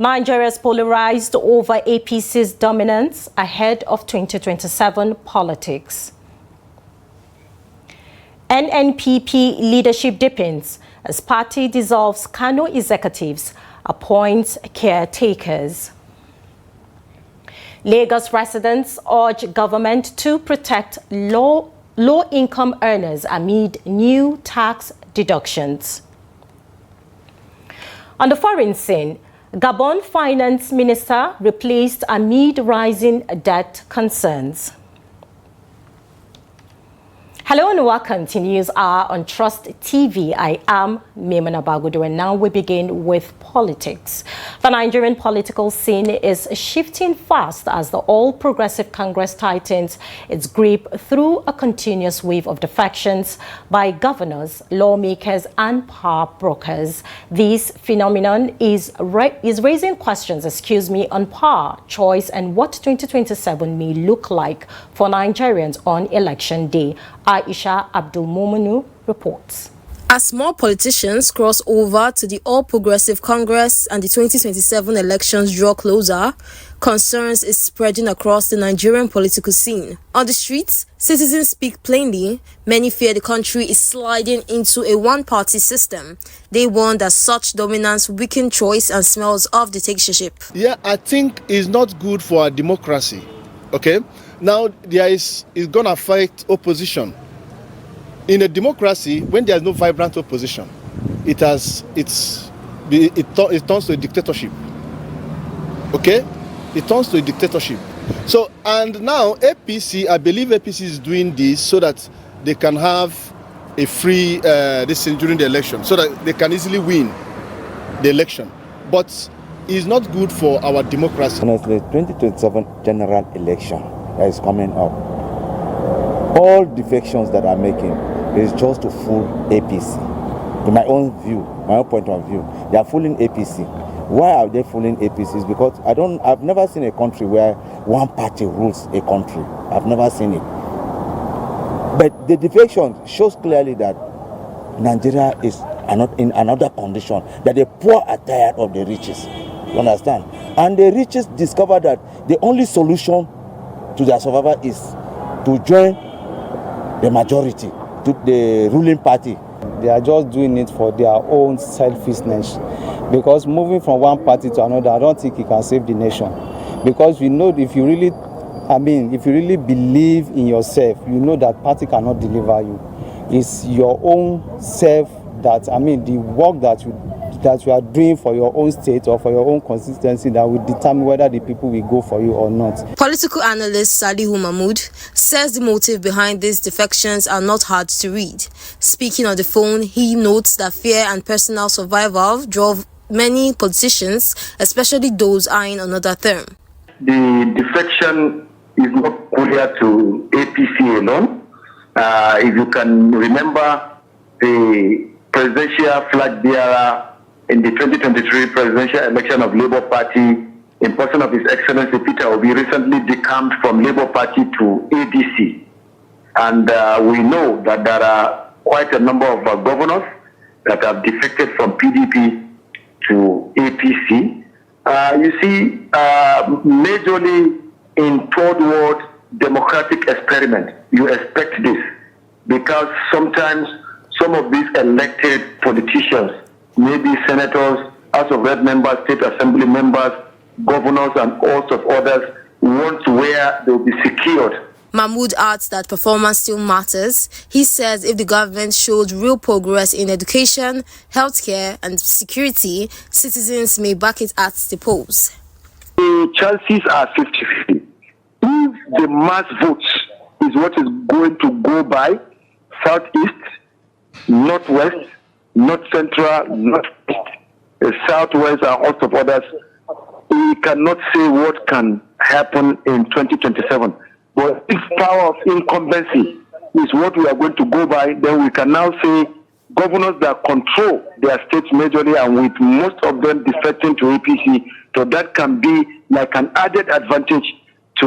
Nigeria is polarized over APC's dominance ahead of 2027 politics. NNPP leadership deepens as party dissolves Kano executives, appoints caretakers. Lagos residents urge government to protect low-income earners amid new tax deductions. On the foreign scene, Gabon Finance Minister replaced amid rising debt concerns. Hello and welcome to News Hour on Trust TV. I am Maimuna Bagudu, and now we begin with politics. The Nigerian political scene is shifting fast as the All Progressive Congress tightens its grip through a continuous wave of defections by governors, lawmakers, and power brokers. This phenomenon is raising questions, on power, choice, and what 2027 may look like for Nigerians on Election Day. Aisha Abdul-Momunu reports. As more politicians cross over to the All Progressive Congress and the 2027 elections draw closer, concerns is spreading across the Nigerian political scene. On the streets, citizens speak plainly. Many fear the country is sliding into a one-party system. They warn that such dominance weakens choice and smells of dictatorship. Yeah, I think it's not good for our democracy. Okay? Now, it's going to affect opposition. In a democracy, when there's no vibrant opposition, it turns to a dictatorship. Okay? It turns to a dictatorship. So, and now APC, I believe APC is doing this so that they can have a free this during the election, so that they can easily win the election. But it's not good for our democracy. Honestly, 2027 general election that is coming up, all defections that are making is just to fool APC. To my own view, my own point of view, they are fooling APC. Why are they fooling APCs? Because I've never seen a country where one party rules a country. I've never seen it. But the defection shows clearly that Nigeria is in another condition, that the poor are tired of the riches. You understand? And the richest discover that the only solution to their survival is to join the majority, to the ruling party. They are just doing it for their own selfishness, because moving from one party to another, I don't think it can save the nation. Because we know if you really believe in yourself, you know that party cannot deliver you. It's your own self that, the work that you are doing for your own state or for your own consistency that will determine whether the people will go for you or not. Political analyst Salihu Mahmood says the motive behind these defections are not hard to read. Speaking on the phone, he notes that fear and personal survival drove many politicians, especially those eyeing another term. The defection is not clear to APC alone. If you can remember, the presidential flag bearer in the 2023 presidential election of Labour Party, in person of His Excellency Peter Obi, recently decamped from Labour Party to ADC. And we know that there are quite a number of governors that have defected from PDP to APC. You see, majorly in third world democratic experiment, you expect this, because sometimes some of these elected politicians, maybe senators, House of Rep members, state assembly members, governors, and all sorts of others, want where they will be secured. Mahmood adds that performance still matters. He says if the government showed real progress in education, healthcare, and security, citizens may back it at the polls. The chances are 50-50. If the mass votes is what is going to go by, southeast, northwest, north central, northeast, southwest, and all of others, we cannot say what can happen in 2027. But if power of incumbency is what we are going to go by, then we can now say governors that control their states majorly, and with most of them defecting to APC, so that can be like an added advantage to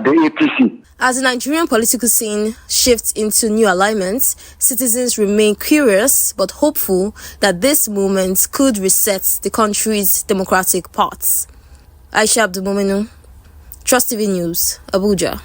the APC. As the Nigerian political scene shifts into new alignments, citizens remain curious but hopeful that this moment could reset the country's democratic paths. Aisha Abdulmominu, Trust TV News, Abuja.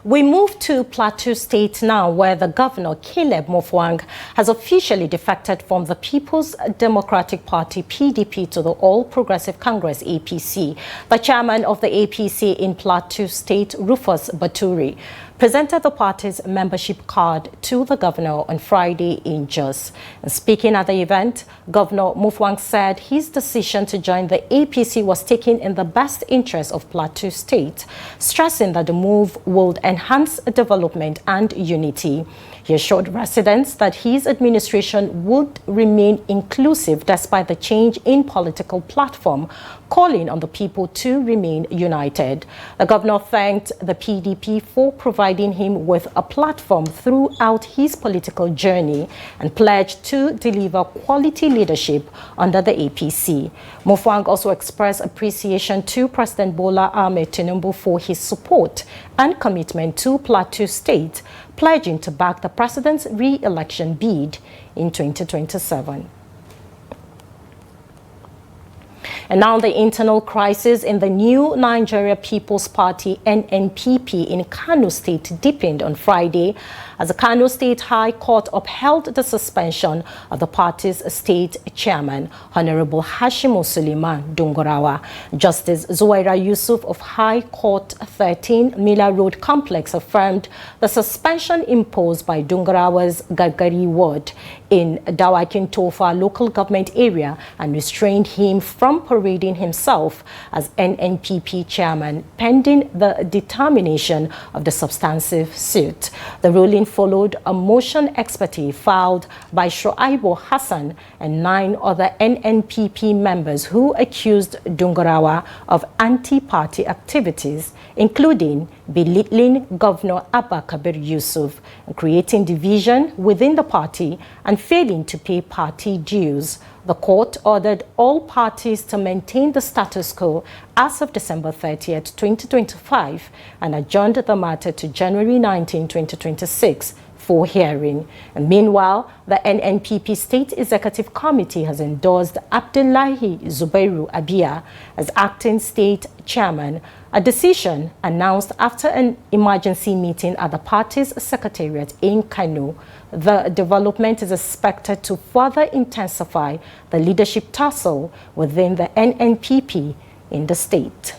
We move to Plateau State now, where the governor, Caleb Mutfwang, has officially defected from the People's Democratic Party, PDP, to the All Progressive Congress, APC. The chairman of the APC in Plateau State, Rufus Baturi, presented the party's membership card to the governor on Friday in Jos. And speaking at the event, Governor Mutfwang said his decision to join the APC was taken in the best interest of Plateau State, stressing that the move would enhance development and unity. He assured residents that his administration would remain inclusive despite the change in political platform, calling on the people to remain united. The governor thanked the PDP for providing him with a platform throughout his political journey and pledged to deliver quality leadership under the APC. Mutfwang also expressed appreciation to President Bola Ahmed Tinubu for his support and commitment to Plateau State, pledging to back the president's re-election bid in 2027. And now the internal crisis in the new Nigeria People's Party, NNPP, in Kano State deepened on Friday as the Kano State High Court upheld the suspension of the party's state chairman, Honorable Hashimu Suleiman Dungorawa. Justice Zuwaira Yusuf of High Court 13 Miller Road Complex affirmed the suspension imposed by Dungorawa's Gagari ward in Dawakin Tofa local government area and restrained him from parading himself as NNPP chairman pending the determination of the substantive suit. The ruling followed a motion experte filed by Shoaibu Hassan and 9 other NNPP members who accused Dungorawa of anti-party activities, including belittling Governor Abba Kabir Yusuf, creating division within the party, and failing to pay party dues. The court ordered all parties to maintain the status quo as of December 30th, 2025, and adjourned the matter to January 19, 2026 for hearing. And meanwhile, the NNPP State Executive Committee has endorsed Abdullahi Zubairu Abia as acting state chairman, a decision announced after an emergency meeting at the party's secretariat in Kano. The development is expected to further intensify the leadership tussle within the NNPP in the state.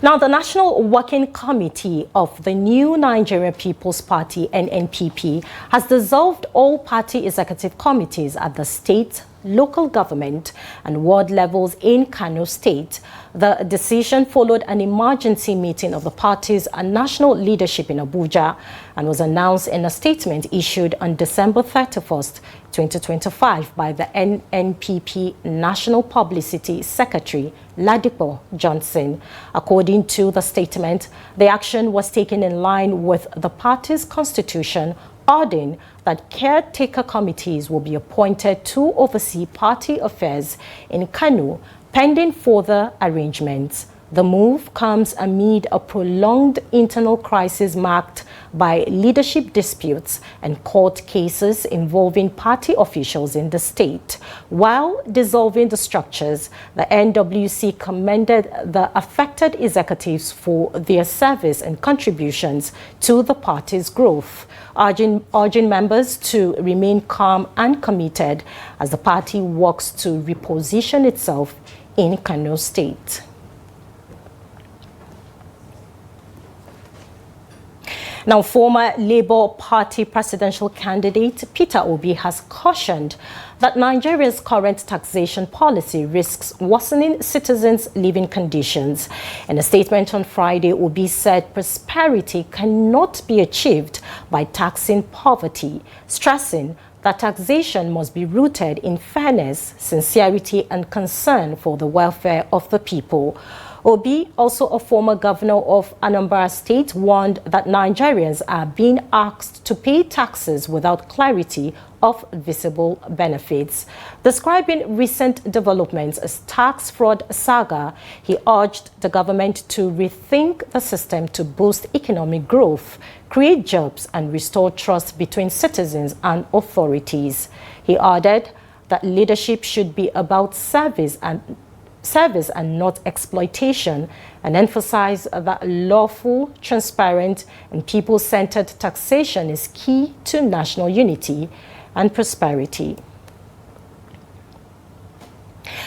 Now, the National Working Committee of the new Nigeria People's Party, NNPP, has dissolved all party executive committees at the state, local government and ward levels in Kano State. The decision followed an emergency meeting of the party's national leadership in Abuja and was announced in a statement issued on December 31st, 2025 by the NNPP National Publicity Secretary, Ladipo Johnson. According to the statement, the action was taken in line with the party's constitution, adding that caretaker committees will be appointed to oversee party affairs in Kano pending further arrangements. The move comes amid a prolonged internal crisis marked by leadership disputes and court cases involving party officials in the state. While dissolving the structures, the NWC commended the affected executives for their service and contributions to the party's growth, urging members to remain calm and committed as the party works to reposition itself in Kano State. Now, former Labour Party presidential candidate Peter Obi has cautioned that Nigeria's current taxation policy risks worsening citizens' living conditions. In a statement on Friday, Obi said prosperity cannot be achieved by taxing poverty, stressing that taxation must be rooted in fairness, sincerity, and concern for the welfare of the people. Obi, also a former governor of Anambra State, warned that Nigerians are being asked to pay taxes without clarity of visible benefits. Describing recent developments as tax fraud saga, he urged the government to rethink the system to boost economic growth, create jobs, and restore trust between citizens and authorities. He added that leadership should be about service and not exploitation, and emphasize that lawful, transparent, and people-centered taxation is key to national unity and prosperity.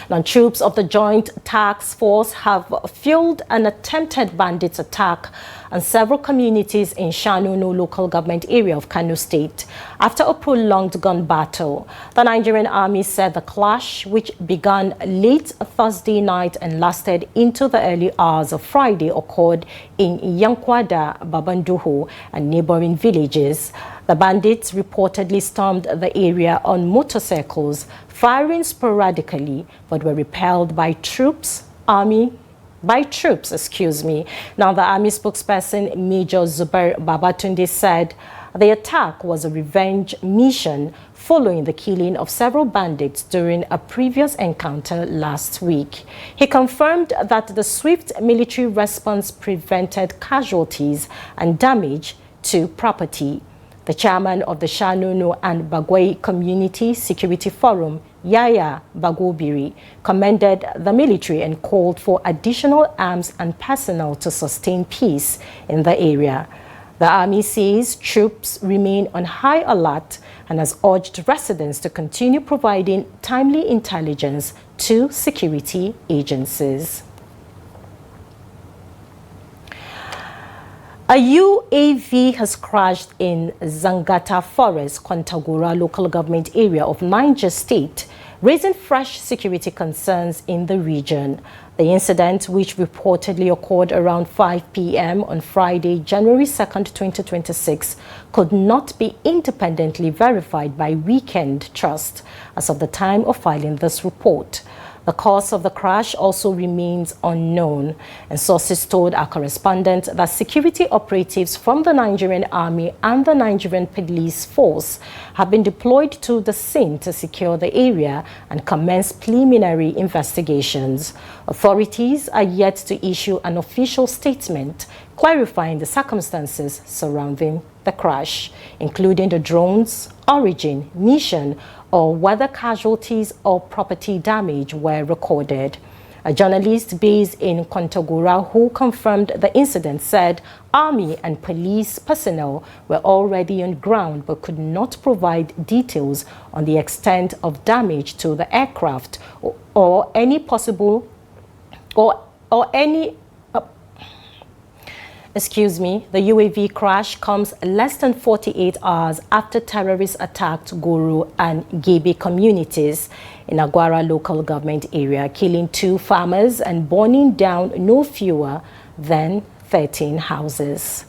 Now, troops of the Joint Task Force have fueled an attempted bandits attack on several communities in Shanunu local government area of Kano State after a prolonged gun battle. The Nigerian Army said the clash, which began late Thursday night and lasted into the early hours of Friday, occurred in Yankwada, Babanduhu, and neighboring villages. The bandits reportedly stormed the area on motorcycles, firing sporadically, but were repelled by troops. Now, the Army spokesperson, Major Zubair Babatunde, said the attack was a revenge mission following the killing of several bandits during a previous encounter last week. He confirmed that the swift military response prevented casualties and damage to property. The chairman of the Shanunu and Bagwai Community Security Forum, Yaya Bagobiri, commended the military and called for additional arms and personnel to sustain peace in the area. The army says troops remain on high alert and has urged residents to continue providing timely intelligence to security agencies. A UAV has crashed in Zangata Forest, Kwantagora local government area of Niger State, raising fresh security concerns in the region. The incident, which reportedly occurred around 5 p.m. on Friday, January 2nd, 2026, could not be independently verified by Weekend Trust as of the time of filing this report. The cause of the crash also remains unknown, and sources told our correspondent that security operatives from the Nigerian Army and the Nigerian Police Force have been deployed to the scene to secure the area and commence preliminary investigations. Authorities are yet to issue an official statement clarifying the circumstances surrounding the crash, including the drone's origin, mission, or whether casualties or property damage were recorded. A journalist based in Kwantagora who confirmed the incident said Army and police personnel were already on ground but could not provide details on the extent of damage to the aircraft or any possible the UAV crash comes less than 48 hours after terrorists attacked Guru and Gebe communities in Agwara local government area, killing 2 farmers and burning down no fewer than 13 houses.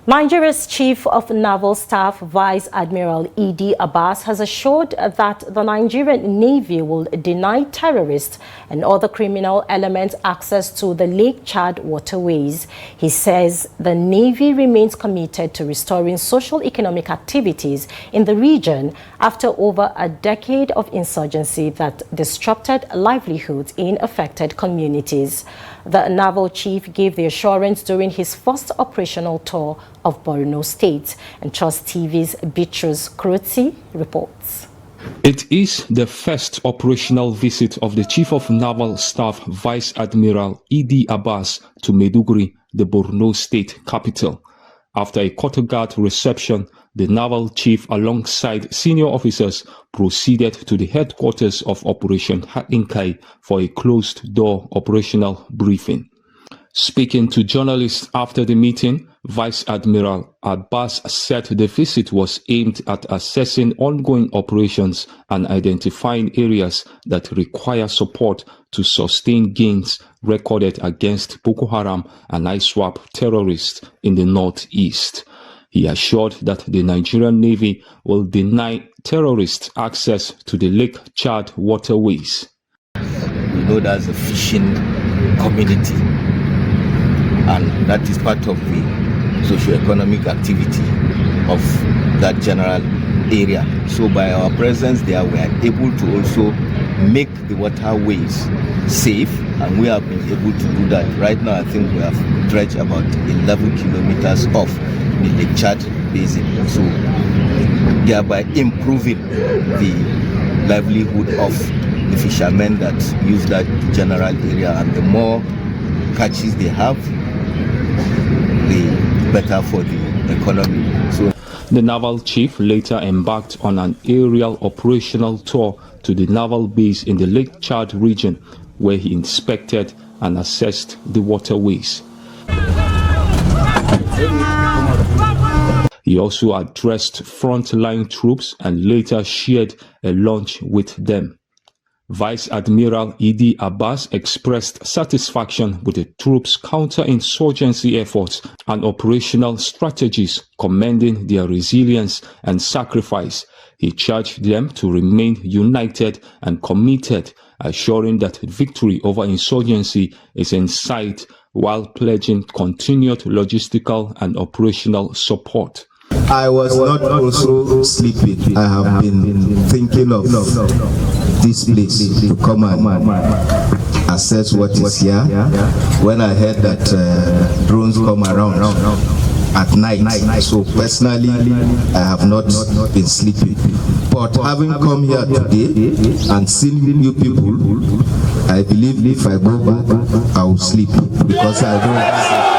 Nigeria's Chief of Naval Staff, Vice Admiral E.D. Abbas, has assured that the Nigerian Navy will deny terrorists and other criminal elements access to the Lake Chad waterways. He says the Navy remains committed to restoring social-economic activities in the region after over a decade of insurgency that disrupted livelihoods in affected communities. The naval chief gave the assurance during his first operational tour of Borno State, and Trust TV's Beatrice Krotzi reports. It is the first operational visit of the Chief of Naval Staff, Vice Admiral E.D. Abbas, to Maiduguri, the Borno State capital. After a quarter-guard reception, the naval chief alongside senior officers proceeded to the headquarters of Operation Hatinkai for a closed-door operational briefing. Speaking to journalists after the meeting, Vice Admiral Abbas said the visit was aimed at assessing ongoing operations and identifying areas that require support to sustain gains recorded against Boko Haram and ISWAP terrorists in the northeast. He assured that the Nigerian Navy will deny terrorists access to the Lake Chad waterways. you know that's a fishing community, and that is part of the socio-economic activity of that general area. So by our presence there, we are able to also make the waterways safe, and we have been able to do that. Right now I think we have dredged about 11 kilometers of the Lake Chad basin, so thereby improving the livelihood of the fishermen that use that general area, and the more catches they have, the better for the economy. So the naval chief later embarked on an aerial operational tour to the naval base in the Lake Chad region, where he inspected and assessed the waterways. He also addressed frontline troops and later shared a lunch with them. Vice Admiral Idi Abbas expressed satisfaction with the troops' counter-insurgency efforts and operational strategies, commending their resilience and sacrifice. He charged them to remain united and committed, assuring that victory over insurgency is in sight, while pledging continued logistical and operational support. I was not also sleeping. I have been thinking of this place to come and assess what is here. When I heard that drones come around at night, so personally I have not been sleeping. But having come here today and seen you people, I believe if I go back, I will sleep, because I don't.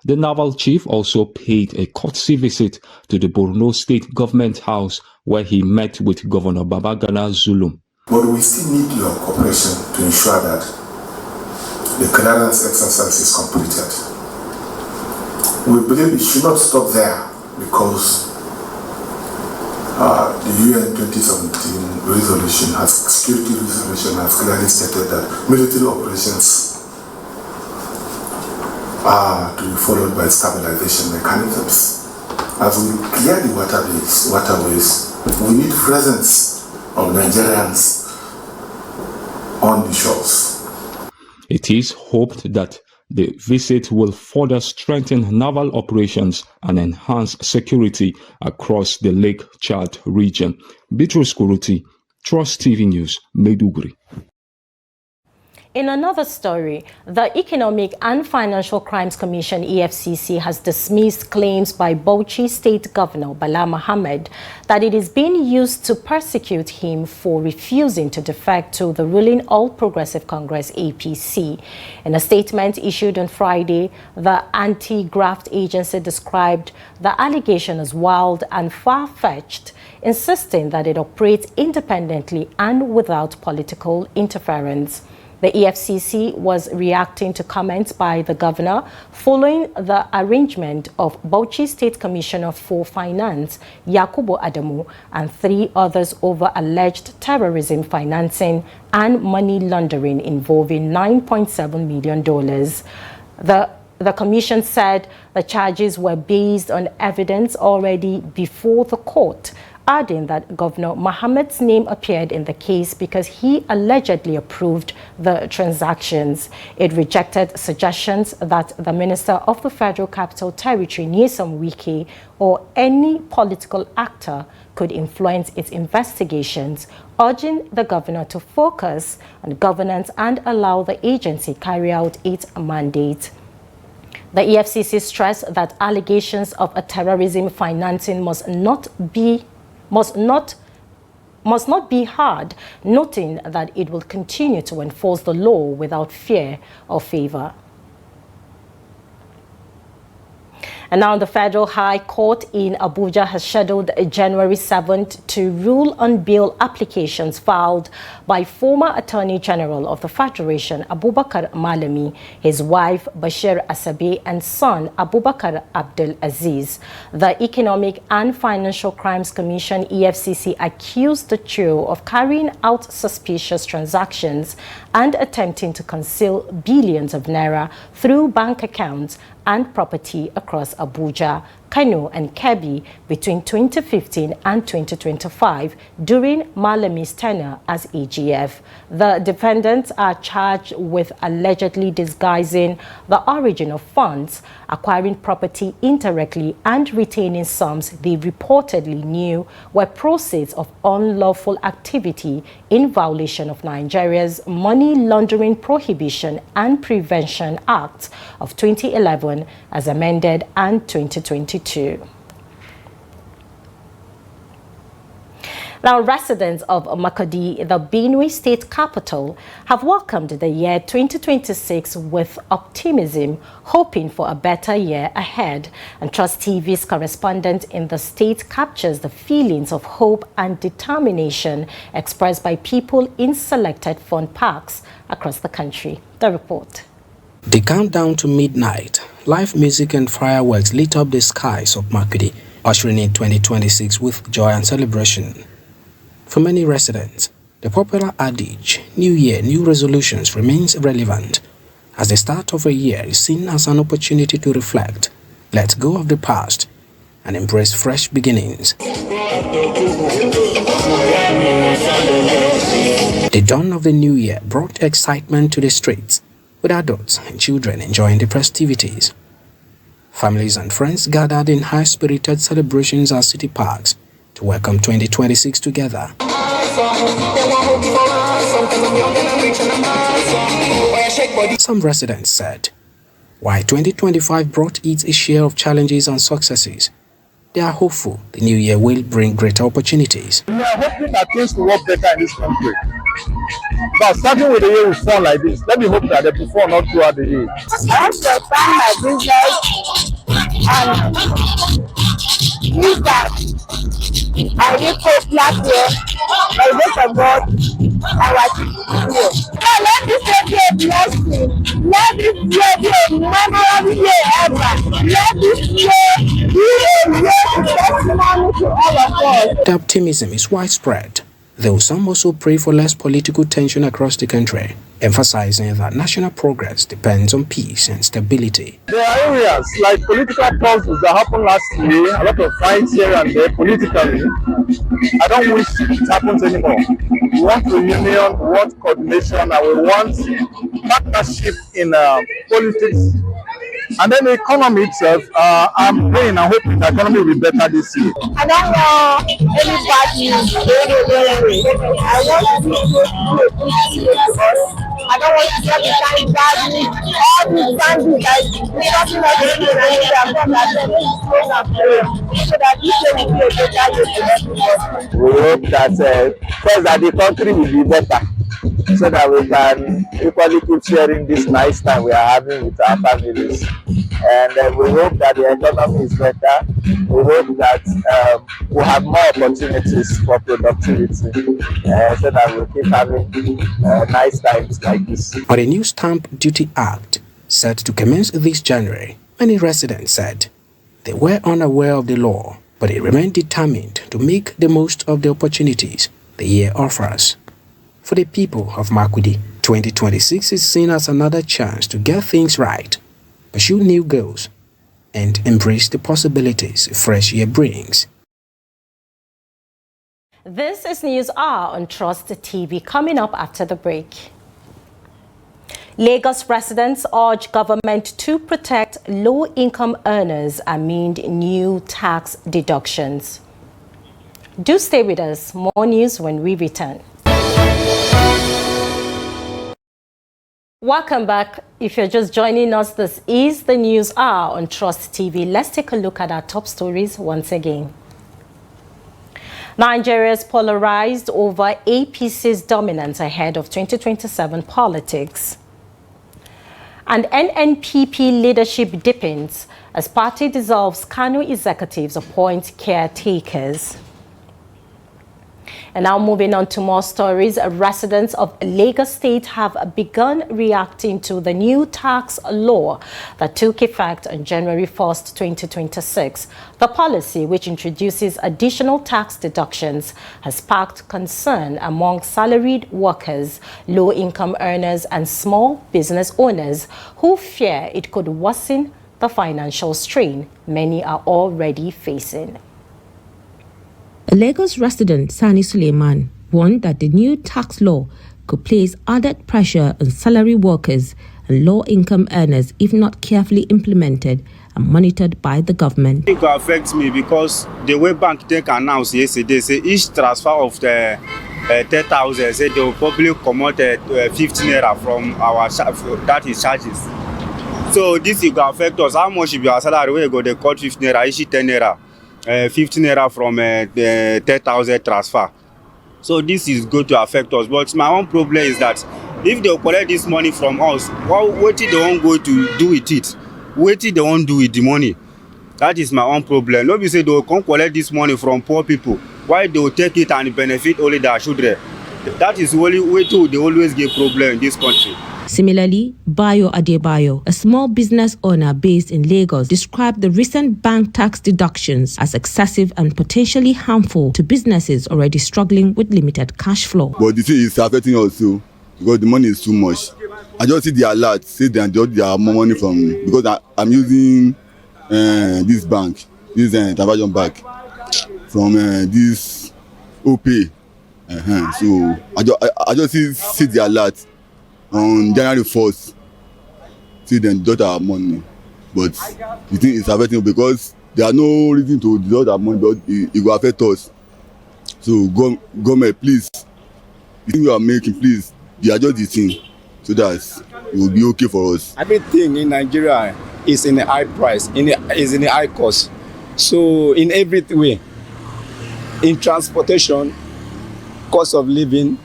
The naval chief also paid a courtesy visit to the Borno State Government House, where he met with Governor Babagana Zulum. But we still need your cooperation to ensure that the clearance exercise is completed. We believe it should not stop there, because the UN 2017 resolution security resolution has clearly stated that military operations are to be followed by stabilization mechanisms. As we clear the waterways, we need presence of Nigerians on the shores. It is hoped that the visit will further strengthen naval operations and enhance security across the Lake Chad region. Bitrus Kuruti, Trust TV News, Maiduguri. In another story, the Economic and Financial Crimes Commission EFCC has dismissed claims by Bauchi State Governor Bala Mohammed that it is being used to persecute him for refusing to defect to the ruling All Progressive Congress APC. In a statement issued on Friday, the anti-graft agency described the allegation as wild and far-fetched, insisting that it operates independently and without political interference. The EFCC was reacting to comments by the governor following the arraignment of Bauchi State Commissioner for Finance, Yakubu Adamu, and 3 others over alleged terrorism financing and money laundering involving $9.7 million. The commission said the charges were based on evidence already before the court, adding that Governor Mohammed's name appeared in the case because he allegedly approved the transactions. It rejected suggestions that the Minister of the Federal Capital Territory, Nyesom Wike, or any political actor could influence its investigations, urging the governor to focus on governance and allow the agency carry out its mandate. The EFCC stressed that allegations of a terrorism financing must not be heard, noting that it will continue to enforce the law without fear or favor. And now the Federal High Court in Abuja has scheduled January 7th to rule on bail applications filed by former Attorney General of the Federation, Abubakar Malami, his wife, Bashir Asabe, and son, Abubakar Abdul Aziz. The Economic and Financial Crimes Commission, EFCC, accused the trio of carrying out suspicious transactions and attempting to conceal billions of naira through bank accounts and property across Abuja. Kano, and Kebbi between 2015 and 2025 during Malami's tenure as AGF. The defendants are charged with allegedly disguising the origin of funds, acquiring property indirectly, and retaining sums they reportedly knew were proceeds of unlawful activity in violation of Nigeria's Money Laundering Prohibition and Prevention Act of 2011 as amended and 2022. Now, residents of Makurdi, the Benue state capital, have welcomed the year 2026 with optimism, hoping for a better year ahead. And Trust TV's correspondent in the state captures the feelings of hope and determination expressed by people in selected fun parks across the country. The report. The countdown to midnight, live music and fireworks lit up the skies of Makurdi, ushering in 2026 with joy and celebration. For many residents, the popular adage, New Year, New Resolutions, remains relevant, as the start of a year is seen as an opportunity to reflect, let go of the past, and embrace fresh beginnings. The dawn of the new year brought excitement to the streets, with adults and children enjoying the festivities. Families and friends gathered in high-spirited celebrations at city parks to welcome 2026 together. Some residents said, while 2025 brought its share of challenges and successes, they are hopeful the new year will bring greater opportunities. We are hoping that things will work better in this country. But starting with the year with fun like this, let me hope that they perform not throughout the year. I have to expand my business and use that. I will post last year, by the grace of God, I was here. So let this year be a blessing. Let this year be a memorable year ever. Let this year be a year of testimony to all of us. The optimism is widespread, though some also pray for less political tension across the country, emphasizing that national progress depends on peace and stability. There are areas like political tussles that happened last year, a lot of fights here and there politically. I don't wish it happens anymore. We want reunion, we want coordination, and we want partnership in politics. And then the economy itself, I'm praying and hoping the economy will be better this year. I don't know any bad news. I want to do a good year to us. I don't want to get the kind bad news. All these bandits that nothing like this so that this year will be a better year for everybody. We hope that first that the country will be better, so that we can equally keep sharing this nice time we are having with our families. And we hope that the economy is better. We hope that we'll have more opportunities for productivity, so that we'll keep having nice times like this. On the new Stamp Duty Act, set to commence this January, many residents said they were unaware of the law, but they remain determined to make the most of the opportunities the year offers. For the people of Makurdi, 2026 is seen as another chance to get things right, pursue new goals, and embrace the possibilities a fresh year brings. This is News Hour on Trust TV, coming up after the break. Lagos residents urge government to protect low-income earners amid new tax deductions. Do stay with us. More news when we return. Welcome back. If you're just joining us, this is the News Hour on Trust TV. Let's take a look at our top stories once again. Nigeria is polarized over APC's dominance ahead of 2027 politics. And NNPP leadership deepens as party dissolves. Kano executives appoint caretakers. And now moving on to more stories, residents of Lagos State have begun reacting to the new tax law that took effect on January 1st, 2026. The policy, which introduces additional tax deductions, has sparked concern among salaried workers, low-income earners, and small business owners who fear it could worsen the financial strain many are already facing. A Lagos resident, Sani Suleiman, warned that the new tax law could place added pressure on salary workers and low-income earners if not carefully implemented and monitored by the government. It will affect me because the way bank take announced yesterday, say each transfer of the 10,000, say they will probably come out 15 naira from our that is charges. So this will affect us. How much will be our salary? We go they cut 15 naira, issue 10 naira, 15 naira from the 10,000 transfer. So this is going to affect us. But my own problem is that if they collect this money from us, what did they won't go to do with it? What did they won't do with the money? That is my own problem. Nobody say they will come collect this money from poor people. Why they will take it and benefit only their children? That is the only way to they always get problem in this country. Similarly, Bayo Adebayo, a small business owner based in Lagos, described the recent bank tax deductions as excessive and potentially harmful to businesses already struggling with limited cash flow. But the thing is affecting us too, because the money is too much. I just see the alert, say they just have more money from me, because I'm using this bank, this intervention bank, from this OP. So I just see the alert. On January 1st, see them deduct our money. But the thing is affecting because there are no reason to deduct our money, but it will affect us. So government, please, the thing you are making, please, adjust the thing so that it will be okay for us. Everything in Nigeria is in a high price, is in a high cost. So in every way, in transportation, cost of living,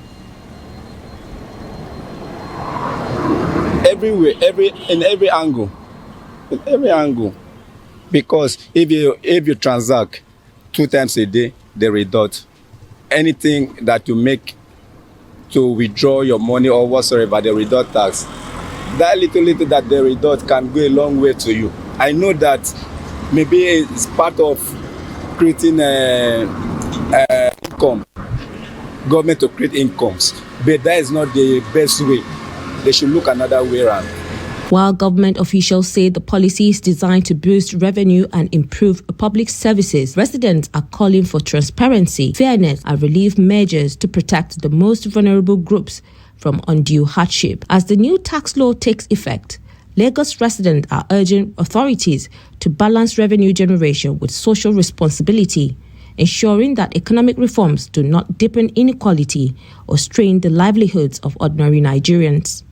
everywhere, in every angle, because if you transact 2 times a day, they reduct anything that you make to withdraw your money or whatsoever, they reduct tax. That little that they reduct can go a long way to you. I know that maybe it's part of creating income, government to create incomes, but that is not the best way. They should look another way around. While government officials say the policy is designed to boost revenue and improve public services, residents are calling for transparency, fairness, and relief measures to protect the most vulnerable groups from undue hardship. As the new tax law takes effect, Lagos residents are urging authorities to balance revenue generation with social responsibility, ensuring that economic reforms do not deepen inequality or strain the livelihoods of ordinary Nigerians.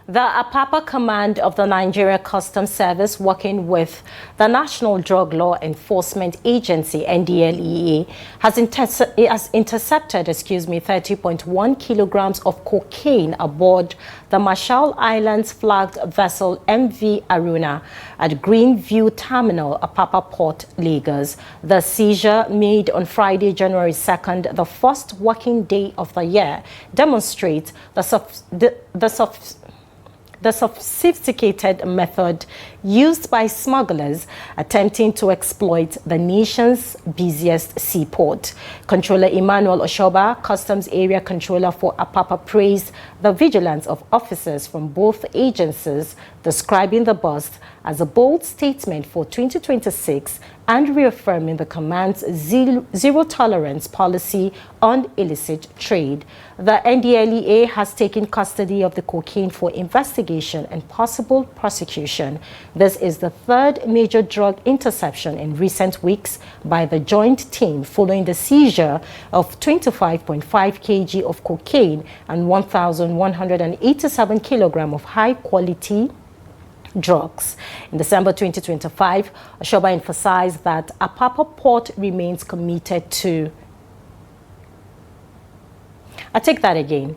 The Apapa Command of the Nigeria Customs Service, working with the National Drug Law Enforcement Agency, NDLEA, has intercepted 30.1 kilograms of cocaine aboard the Marshall Islands flagged vessel MV Aruna at Greenview Terminal, Apapa Port, Lagos. The seizure, made on Friday, January 2nd, the first working day of the year, demonstrates the sophisticated method used by smugglers attempting to exploit the nation's busiest seaport. Controller Emmanuel Oshoba, Customs Area Controller for Apapa, praised the vigilance of officers from both agencies, describing the bust as a bold statement for 2026 and reaffirming the command's zero tolerance policy on illicit trade. The NDLEA has taken custody of the cocaine for investigation and possible prosecution. This is the third major drug interception in recent weeks by the joint team, following the seizure of 25.5 kg of cocaine and 1,187 kilograms of high-quality drugs. In December 2025, Oshoba emphasized that Apapa Port remains committed to... I take that again.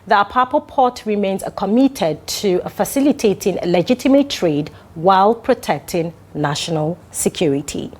The Apapa Port remains committed to facilitating legitimate trade while protecting national security.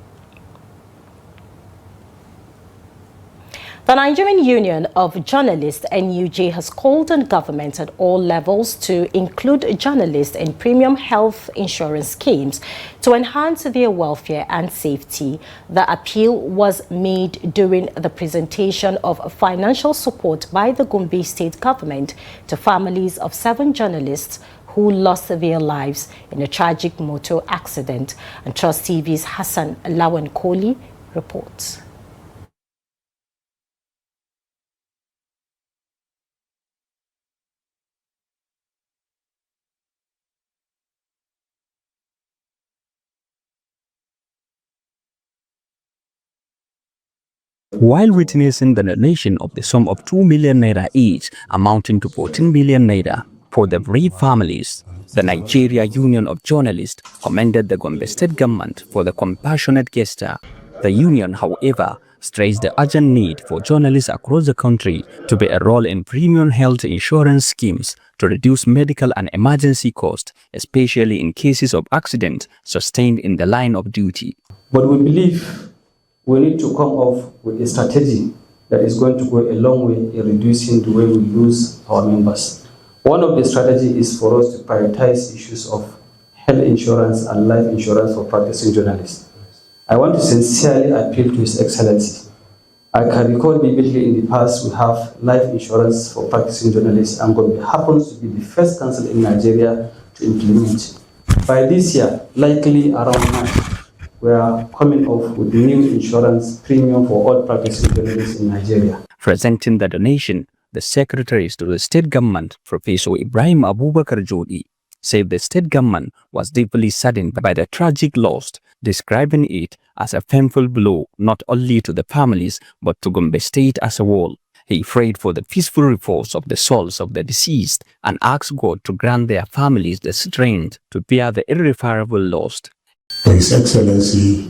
The Nigerian Union of Journalists, NUJ, has called on government at all levels to include journalists in premium health insurance schemes to enhance their welfare and safety. The appeal was made during the presentation of financial support by the Gombe state government to families of 7 journalists who lost their lives in a tragic motor accident. And Trust TV's Hassan Lawan Koli reports. While witnessing the donation of the sum of 2 million naira each, amounting to 14 million naira for the bereaved families, the Nigeria Union of Journalists commended the Gombe State government for the compassionate gesture. The union, however, stressed the urgent need for journalists across the country to be enrolled in premium health insurance schemes to reduce medical and emergency costs, especially in cases of accidents sustained in the line of duty. But we believe we need to come up with a strategy that is going to go a long way in reducing the way we lose our members. One of the strategies is for us to prioritize issues of health insurance and life insurance for practicing journalists. I want to sincerely appeal to His Excellency. I can recall vividly in the past we have life insurance for practicing journalists, and Gombe happens to be the first council in Nigeria to implement. By this year, likely around March, we are coming off with new insurance premium for all practicing journalists in Nigeria. Presenting the donation, the secretaries to the state government, Professor Ibrahim Abubakar Jodi, said the state government was deeply saddened by the tragic loss, describing it as a painful blow not only to the families but to Gombe State as a whole. He prayed for the peaceful repose of the souls of the deceased and asked God to grant their families the strength to bear the irreparable loss. His Excellency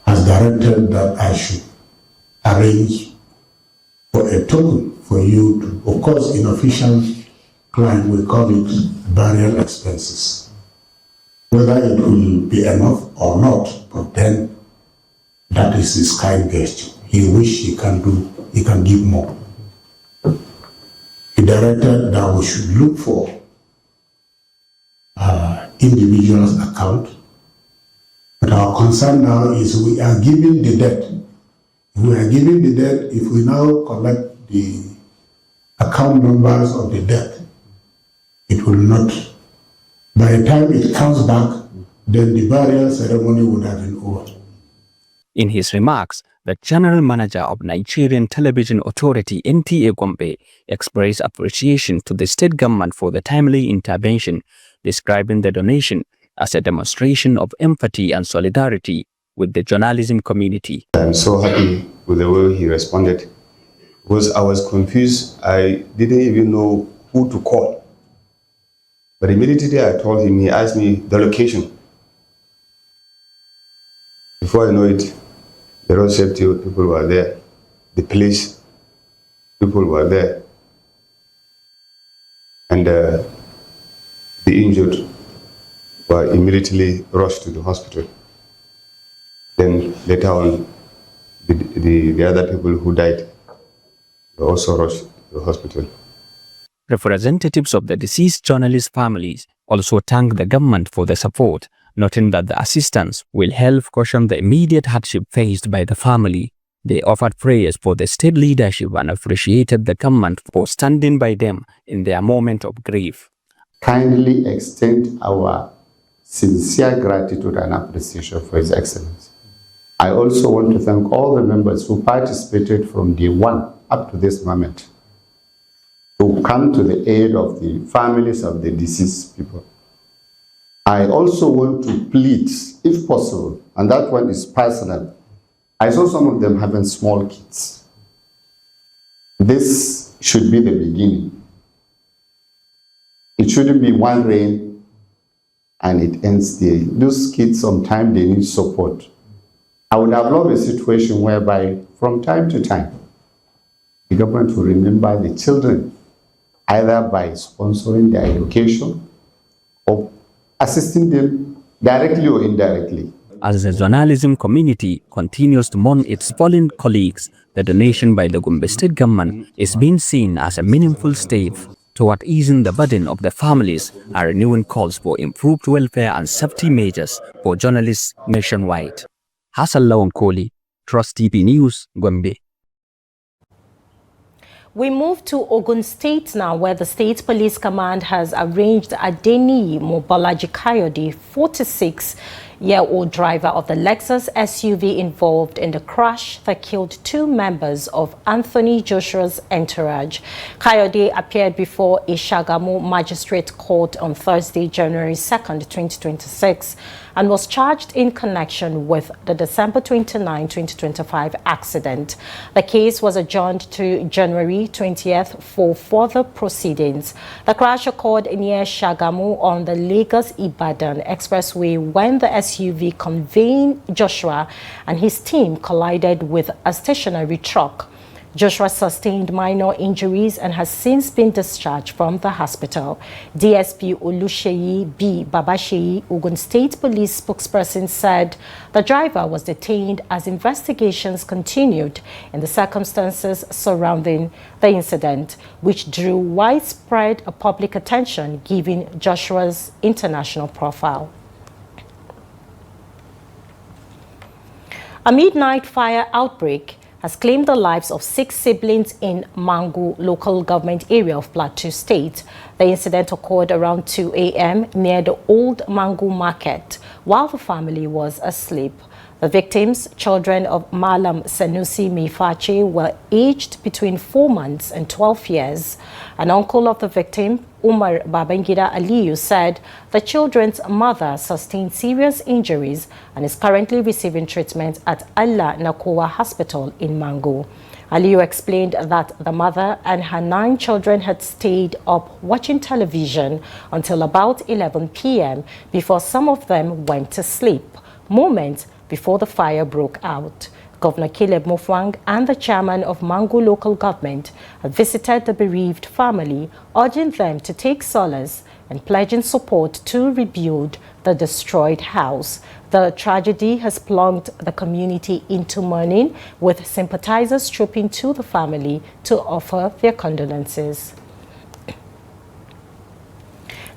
has directed that I should arrange for a token for you to, of course, in official crime we call it burial expenses. Whether it will be enough or not, but then that is his kind gesture. He wish he can give more. He directed that we should look for individual's account, but our concern now is we are giving the debt. If we are giving the debt, if we now collect the account numbers of the debt, it will not. By the time it comes back, then the burial ceremony would have been over. In his remarks, the General Manager of Nigerian Television Authority NTA Gombe expressed appreciation to the state government for the timely intervention, describing the donation as a demonstration of empathy and solidarity with the journalism community. I'm so happy with the way he responded, because I was confused. I didn't even know who to call. But immediately I told him, he asked me the location. Before I know it, the road safety people were there, the police people were there, and the injured were immediately rushed to the hospital. Then later on, the other people who died were also rushed to the hospital. Representatives of the deceased journalist families also thanked the government for the support, noting that the assistance will help cushion the immediate hardship faced by the family. They offered prayers for the state leadership and appreciated the government for standing by them in their moment of grief. Kindly extend our sincere gratitude and appreciation for His Excellency. I also want to thank all the members who participated from day one up to this moment to come to the aid of the families of the deceased people. I also want to plead, if possible, and that one is personal. I saw some of them having small kids. This should be the beginning. It shouldn't be one rain and it ends there. Those kids, sometimes they need support. I would have loved a situation whereby from time to time, the government will remember the children, either by sponsoring their education or assisting them directly or indirectly. As the journalism community continues to mourn its fallen colleagues, the donation by the Gombe State government is being seen as a meaningful step toward easing the burden of the families and renewing calls for improved welfare and safety measures for journalists nationwide. Hassan Lawan Koli, Trust TV News, Gombe. We move to Ogun State now, where the State Police Command has arranged Adeni Mobolaji Kayode, 46-year-old driver of the Lexus SUV involved in the crash that killed 2 members of Anthony Joshua's entourage. Kayode appeared before a Shagamu Magistrate Court on Thursday, January 2nd, 2026, and was charged in connection with the December 29, 2025 accident. The case was adjourned to January 20th for further proceedings. The crash occurred near Shagamu on the Lagos-Ibadan Expressway when the SUV conveying Joshua and his team collided with a stationary truck. Joshua sustained minor injuries and has since been discharged from the hospital. DSP Olusheyi B. Babasheyi, Ogun State Police spokesperson, said the driver was detained as investigations continued in the circumstances surrounding the incident, which drew widespread public attention given Joshua's international profile. A midnight fire outbreak has claimed the lives of 6 siblings in Mangu local government area of Plateau State. The incident occurred around 2 a.m. near the old Mangu market while the family was asleep. The victims, children of Malam Sanusi Mifache, were aged between 4 months and 12 years. An uncle of the victim, Umar Babangida Aliyu, said the children's mother sustained serious injuries and is currently receiving treatment at Allah Nakowa Hospital in Mangu. Aliyu explained that the mother and her 9 children had stayed up watching television until about 11 p.m. before some of them went to sleep, moments before the fire broke out. Governor Caleb Mofwang and the chairman of Mangu local government have visited the bereaved family, urging them to take solace and pledging support to rebuild the destroyed house. The tragedy has plunged the community into mourning, with sympathizers trooping to the family to offer their condolences.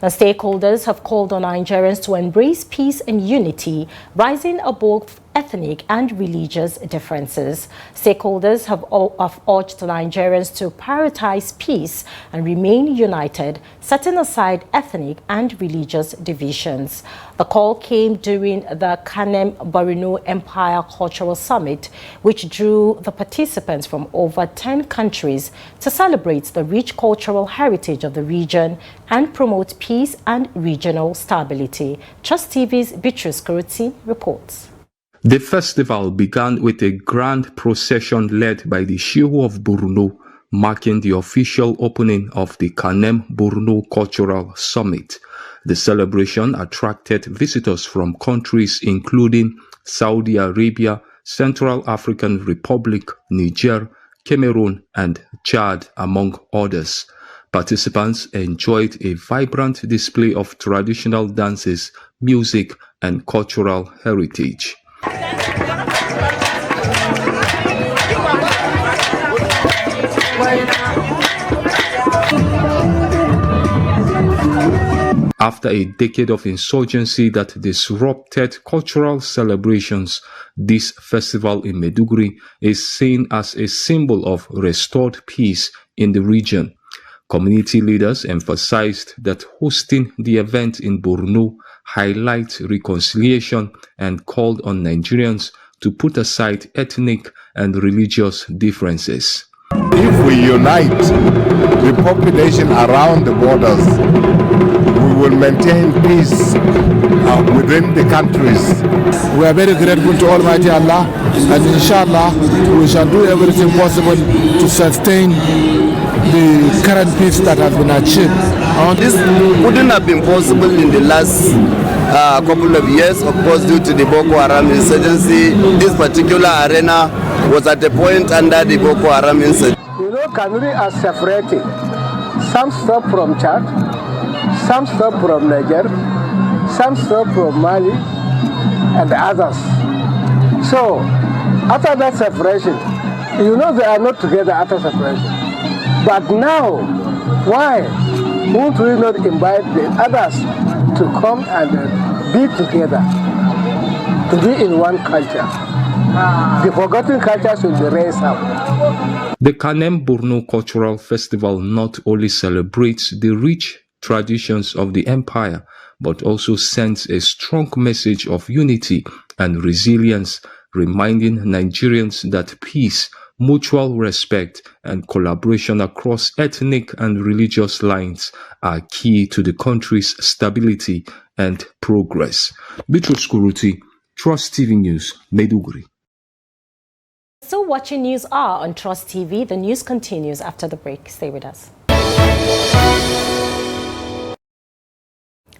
The stakeholders have called on Nigerians to embrace peace and unity, rising above ethnic and religious differences. Stakeholders have urged Nigerians to prioritize peace and remain united, setting aside ethnic and religious divisions. The call came during the Kanem Borno Empire Cultural Summit, which drew the participants from over 10 countries to celebrate the rich cultural heritage of the region and promote peace and regional stability. Trust TV's Beatrice Kuruti reports. The festival began with a grand procession led by the Shehu of Borno, marking the official opening of the Kanem Borno Cultural Summit. The celebration attracted visitors from countries including Saudi Arabia, Central African Republic, Niger, Cameroon, and Chad, among others. Participants enjoyed a vibrant display of traditional dances, music, and cultural heritage. After a decade of insurgency that disrupted cultural celebrations, this festival in Maiduguri is seen as a symbol of restored peace in the region. Community leaders emphasized that hosting the event in Borno highlights reconciliation and called on Nigerians to put aside ethnic and religious differences. If we unite the population around the borders, we will maintain peace within the countries. We are very grateful to Almighty Allah, and inshallah we shall do everything possible to sustain the current peace that has been achieved. This wouldn't have been possible in the last couple of years, of course, due to the Boko Haram insurgency. This particular arena was at a point under the Boko Haram insurgency. You know, Kanuri are separating. Some stop from Chad, some stop from Niger, some stop from Mali, and others. So, after that separation, you know they are not together after separation. But now, why won't we not invite the others to come and be together, to be in one culture? the forgotten cultures will be raised up. The Kanem Borno Cultural Festival not only celebrates the rich traditions of the empire, but also sends a strong message of unity and resilience, reminding Nigerians that peace, mutual respect, and collaboration across ethnic and religious lines are key to the country's stability and progress. Bitrus Kuruti, Trust TV News, Maiduguri. Still watching News R on Trust TV. The news continues after the break. Stay with us.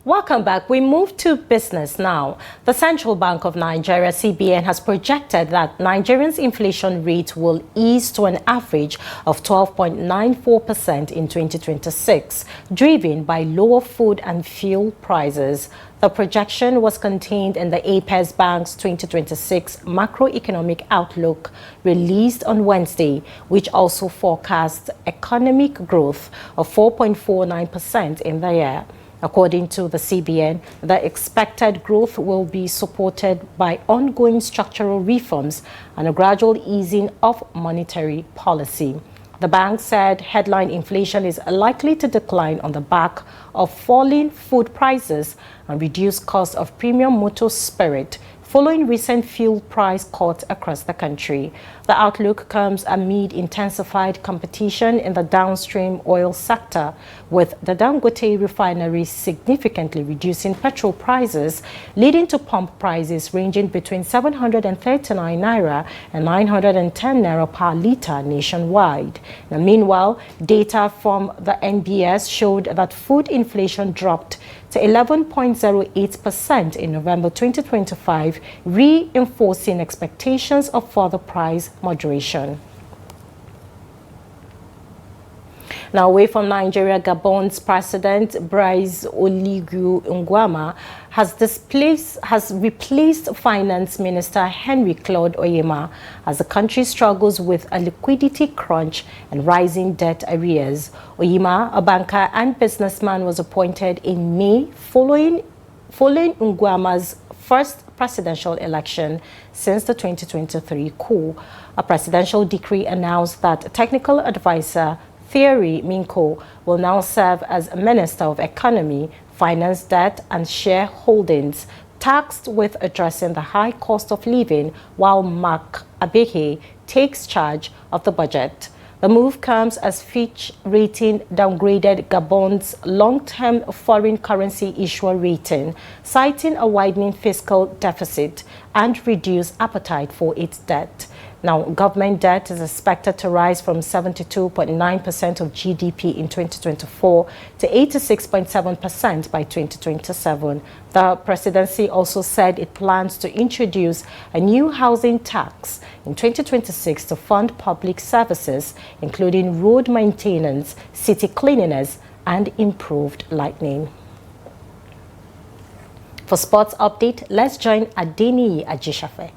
Welcome back. We move to business now. The Central Bank of Nigeria, CBN, has projected that Nigerians' inflation rate will ease to an average of 12.94% in 2026, driven by lower food and fuel prices. The projection was contained in the APES Bank's 2026 macroeconomic outlook released on Wednesday, which also forecasts economic growth of 4.49% in the year. According to the CBN, the expected growth will be supported by ongoing structural reforms and a gradual easing of monetary policy. The bank said headline inflation is likely to decline on the back of falling food prices and reduced cost of premium motor spirit following recent fuel price cuts across the country. The outlook comes amid intensified competition in the downstream oil sector, with the Dangote refinery significantly reducing petrol prices, leading to pump prices ranging between 739 naira and 910 naira per litre nationwide. Now, meanwhile, data from the NBS showed that food inflation dropped to 11.08% in November 2025, reinforcing expectations of further price moderation. Now, away from Nigeria, Gabon's President Brice Oligui Nguema has replaced Finance Minister Henry Claude Oyema as the country struggles with a liquidity crunch and rising debt arrears. Oyema, a banker and businessman, was appointed in May following Nguema's first presidential election since the 2023 coup. A presidential decree announced that technical advisor Thierry Minko will now serve as Minister of Economy, Finance, Debt and Shareholdings, tasked with addressing the high cost of living, while Mark Abehe takes charge of the budget. The move comes as Fitch Rating downgraded Gabon's long-term foreign currency issuer rating, citing a widening fiscal deficit and reduced appetite for its debt. Now, government debt is expected to rise from 72.9% of GDP in 2024 to 86.7% by 2027. The presidency also said it plans to introduce a new housing tax in 2026 to fund public services, including road maintenance, city cleanliness, and improved lighting. For sports update, let's join Adeni Ajishafe.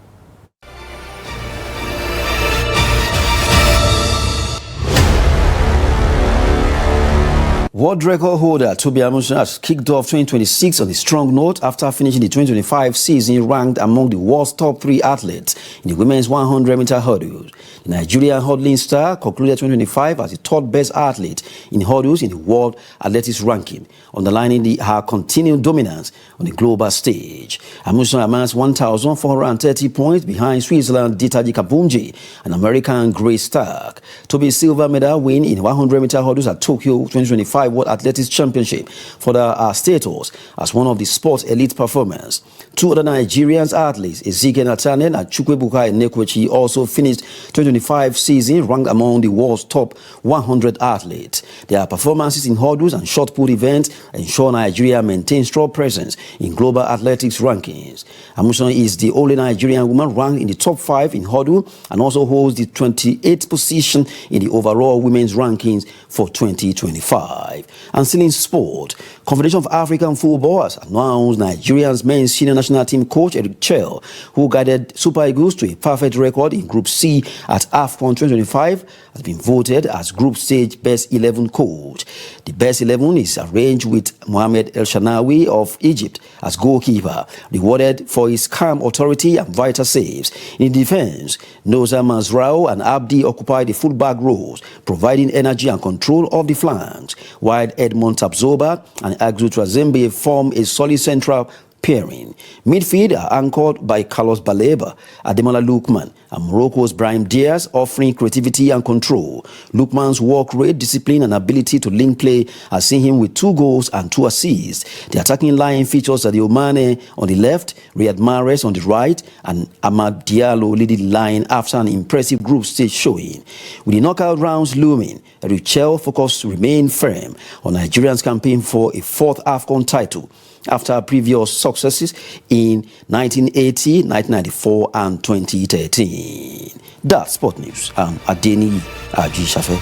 World record holder Tobi Amusan has kicked off 2026 on a strong note after finishing the 2025 season ranked among the world's top 3 athletes in the women's 100-meter hurdles. The Nigerian hurdling star concluded 2025 as the third best athlete in hurdles in the world athletics ranking, underlining her continued dominance on the global stage. Amusan amassed 1,430 points behind Switzerland's Ditaji Kabunji and American Grace Stark. Tobi's silver medal win in 100-meter hurdles at Tokyo 2025 World Athletics Championship for the status as one of the sport's elite performers. 2 other Nigerian athletes, Ezekiel Natanen and Chukwuebuka Enekwechi, also finished 2025 season ranked among the world's top 100 athletes. Their performances in hurdles and shot put events ensure Nigeria maintains strong presence in global athletics rankings. Amusan is the only Nigerian woman ranked in the top 5 in hurdle and also holds the 28th position in the overall women's rankings for 2025. 2025. And still in sport, Confederation of African Football has announced Nigeria's men's senior national team coach Eric Chell, who guided Super Eagles to a perfect record in Group C at AFCON 2025, has been voted as Group Stage Best 11 coach. The Best 11 is arranged with Mohamed El Shanawi of Egypt as goalkeeper, rewarded for his calm authority and vital saves. In defense, Noza Mazrao and Abdi occupy the fullback roles, providing energy and control of the flanks, while Edmond Tabzoba and Agzu Trazembe form a solid central pairing. Midfield are anchored by Carlos Baleba, Ademola Lookman, and Morocco's Brahim Diaz, offering creativity and control. Lookman's work rate, discipline, and ability to link play has seen him with 2 goals and 2 assists. The attacking line features Sadio Mane on the left, Riyad Mahrez on the right, and Amad Diallo leading the line after an impressive group stage showing. With the knockout rounds looming, Eric Chell focus remain firm on Nigerians' campaign for a 4th AFCON title after previous successes in 1980, 1994 and 2013. That's Sport News. I'm Adeni Aji-Shafe.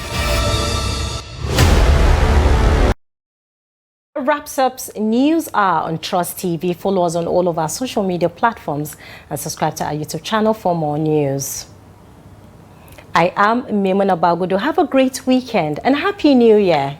Wraps up News Hour on Trust TV. Follow us on all of our social media platforms and subscribe to our YouTube channel for more news. I am Maimuna Bagudu. Have a great weekend and Happy New Year.